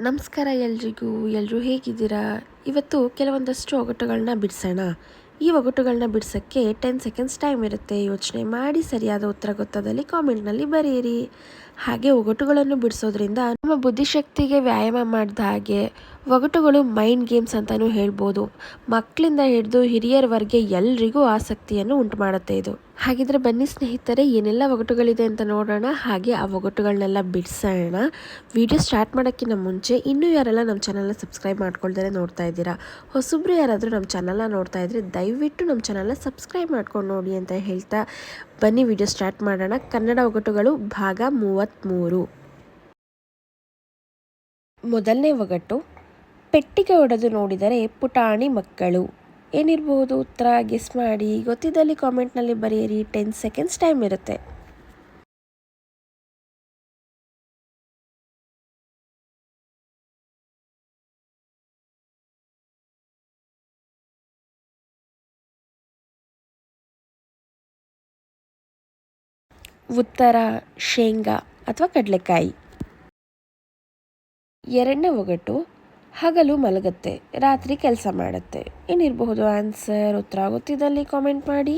ನಮಸ್ಕಾರ ಎಲ್ರಿಗೂ. ಎಲ್ಲರೂ ಹೇಗಿದ್ದೀರಾ? ಇವತ್ತು ಕೆಲವೊಂದಷ್ಟು ಒಗಟುಗಳನ್ನ ಬಿಡಿಸೋಣ. ಈ ಒಗಟುಗಳನ್ನ ಬಿಡಿಸೋಕ್ಕೆ 10 ಸೆಕೆಂಡ್ಸ್ ಟೈಮ್ ಇರುತ್ತೆ. ಯೋಚನೆ ಮಾಡಿ ಸರಿಯಾದ ಉತ್ತರ ಗೊತ್ತಾದಲ್ಲಿ ಕಾಮೆಂಟ್ನಲ್ಲಿ ಬರೆಯಿರಿ. ಹಾಗೆ ಒಗಟುಗಳನ್ನು ಬಿಡಿಸೋದ್ರಿಂದ ನಮ್ಮ ಬುದ್ಧಿಶಕ್ತಿಗೆ ವ್ಯಾಯಾಮ ಮಾಡಿದ ಹಾಗೆ. ಒಗಟುಗಳು ಮೈಂಡ್ ಗೇಮ್ಸ್ ಅಂತಲೂ ಹೇಳ್ಬೋದು. ಮಕ್ಕಳಿಂದ ಹಿಡಿದು ಹಿರಿಯರವರೆಗೆ ಎಲ್ರಿಗೂ ಆಸಕ್ತಿಯನ್ನು ಉಂಟು ಮಾಡುತ್ತೆ ಇದು. ಹಾಗಿದ್ರೆ ಬನ್ನಿ ಸ್ನೇಹಿತರೆ, ಏನೆಲ್ಲ ಒಗಟುಗಳಿದೆ ಅಂತ ನೋಡೋಣ. ಹಾಗೆ ಆ ಒಗಟುಗಳನ್ನೆಲ್ಲ ಬಿಡಿಸೋಣ. ವಿಡಿಯೋ ಸ್ಟಾರ್ಟ್ ಮಾಡೋಕ್ಕಿಂತ ಮುಂಚೆ ಇನ್ನೂ ಯಾರೆಲ್ಲ ನಮ್ಮ ಚಾನಲ್ನ ಸಬ್ಸ್ಕ್ರೈಬ್ ಮಾಡ್ಕೊಳ್ತಾರೆ ನೋಡ್ತಾ ಇದ್ದೀರಾ, ಹೊಸಬ್ರು ಯಾರಾದರೂ ನಮ್ಮ ಚಾನಲ್ನ ನೋಡ್ತಾ ಇದ್ರೆ ದಯವಿಟ್ಟು ನಮ್ಮ ಚಾನಲ್ನ ಸಬ್ಸ್ಕ್ರೈಬ್ ಮಾಡ್ಕೊಂಡು ನೋಡಿ ಅಂತ ಹೇಳ್ತಾ ಬನ್ನಿ ವಿಡಿಯೋ ಸ್ಟಾರ್ಟ್ ಮಾಡೋಣ. ಕನ್ನಡ ಒಗಟುಗಳು ಭಾಗ 33. ಮೊದಲನೇ ಒಗಟು, ಪೆಟ್ಟಿಗೆ ಒಡೆದು ನೋಡಿದರೆ ಪುಟಾಣಿ ಮಕ್ಕಳು. ಏನಿರಬಹುದು ಉತ್ತರ? ಗೆಸ್ ಮಾಡಿ. ಗೊತ್ತಿದ್ದಲ್ಲಿ ಕಾಮೆಂಟ್ನಲ್ಲಿ ಬರೆಯಿರಿ. 10 ಸೆಕೆಂಡ್ಸ್ ಟೈಮ್ ಇರುತ್ತೆ. ಉತ್ತರ ಶೇಂಗಾ ಅಥವಾ ಕಡಲೆಕಾಯಿ. ಎರಡನೇ ಒಗಟು, ಹಗಲು ಮಲಗುತ್ತೆ, ರಾತ್ರಿ ಕೆಲಸ ಮಾಡುತ್ತೆ. ಏನಿರಬಹುದು ಆನ್ಸರ್? ಉತ್ತರ ಗೊತ್ತಿದ್ದಲ್ಲಿ ಕಾಮೆಂಟ್ ಮಾಡಿ.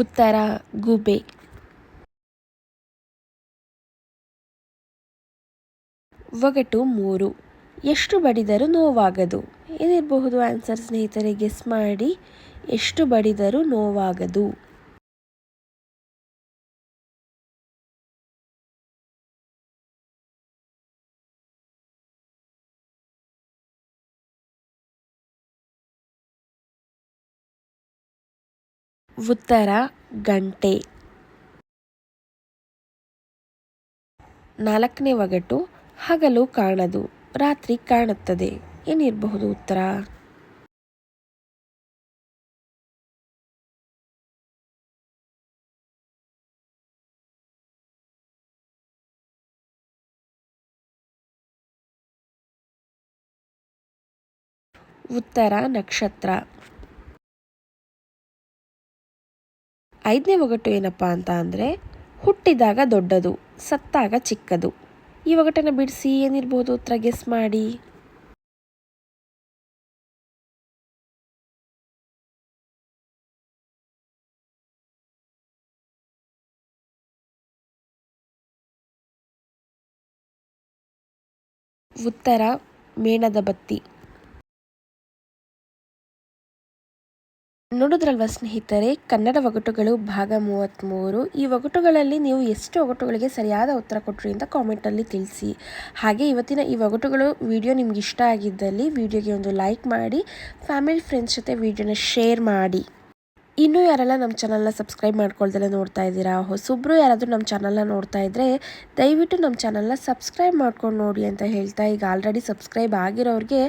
ಉತ್ತರ ಗೂಬೆ. ಒಗಟು 3, ಎಷ್ಟು ಬಡಿದರೂ ನೋವಾಗದು. ಏನಿರಬಹುದು ಆನ್ಸರ್ ಸ್ನೇಹಿತರೆ? ಗೆಸ್ ಮಾಡಿ. ಎಷ್ಟು ಬಡಿದರೂ ನೋವಾಗದು. ಉತ್ತರ ಗಂಟೆ. ನಾಲ್ಕನೇ ಒಗಟು, ಹಗಲು ಕಾಣದು, ರಾತ್ರಿ ಕಾಣುತ್ತದೆ. ಏನಿರಬಹುದು ಉತ್ತರ? ಉತ್ತರ ನಕ್ಷತ್ರ. ಐದನೇ ಒಗಟು ಏನಪ್ಪ ಅಂತ ಅಂದರೆ, ಹುಟ್ಟಿದಾಗ ದೊಡ್ಡದು, ಸತ್ತಾಗ ಚಿಕ್ಕದು. ಈ ಒಗಟನ್ನು ಬಿಡಿಸಿ. ಏನಿರ್ಬೋದು ಉತ್ತರ? ಗೆಸ್ ಮಾಡಿ. ಉತ್ತರ ಮೇಣದ ಬತ್ತಿ. ನೋಡಿದ್ರಲ್ವ ಸ್ನೇಹಿತರೆ, ಕನ್ನಡ ಒಗಟುಗಳು ಭಾಗ 33. ಈ ಒಗಟುಗಳಲ್ಲಿ ನೀವು ಎಷ್ಟು ಒಗಟುಗಳಿಗೆ ಸರಿಯಾದ ಉತ್ತರ ಕೊಟ್ರಿ ಅಂತ ಕಾಮೆಂಟಲ್ಲಿ ತಿಳಿಸಿ. ಹಾಗೆ ಇವತ್ತಿನ ಈ ಒಗಟುಗಳು ವಿಡಿಯೋ ನಿಮ್ಗೆ ಇಷ್ಟ ಆಗಿದ್ದಲ್ಲಿ ವಿಡಿಯೋಗೆ ಒಂದು ಲೈಕ್ ಮಾಡಿ, ಫ್ಯಾಮಿಲಿ ಫ್ರೆಂಡ್ಸ್ ಜೊತೆ ವಿಡಿಯೋನ ಶೇರ್ ಮಾಡಿ. ಇನ್ನೂ ಯಾರೆಲ್ಲ ನಮ್ಮ ಚಾನಲ್ನ ಸಬ್ಸ್ಕ್ರೈಬ್ ಮಾಡ್ಕೊಳ್ದಲ್ಲೇ ನೋಡ್ತಾ ಇದ್ದೀರಾ, ಹೊಸೊಬ್ಬರು ಯಾರಾದರೂ ನಮ್ಮ ಚಾನಲ್ನ ನೋಡ್ತಾ ಇದ್ದರೆ ದಯವಿಟ್ಟು ನಮ್ಮ ಚಾನಲ್ನ ಸಬ್ಸ್ಕ್ರೈಬ್ ಮಾಡ್ಕೊಂಡು ನೋಡಿ ಅಂತ ಹೇಳ್ತಾ, ಈಗ ಆಲ್ರೆಡಿ ಸಬ್ಸ್ಕ್ರೈಬ್ ಆಗಿರೋರಿಗೆ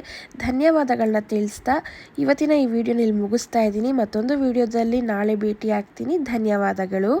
ಧನ್ಯವಾದಗಳನ್ನ ತಿಳಿಸ್ತಾ ಇವತ್ತಿನ ಈ ವಿಡಿಯೋನ ಇಲ್ಲಿ ಮುಗಿಸ್ತಾ ಇದ್ದೀನಿ. ಮತ್ತೊಂದು ವಿಡಿಯೋದಲ್ಲಿ ನಾಳೆ ಭೇಟಿ ಆಗ್ತೀನಿ. ಧನ್ಯವಾದಗಳು.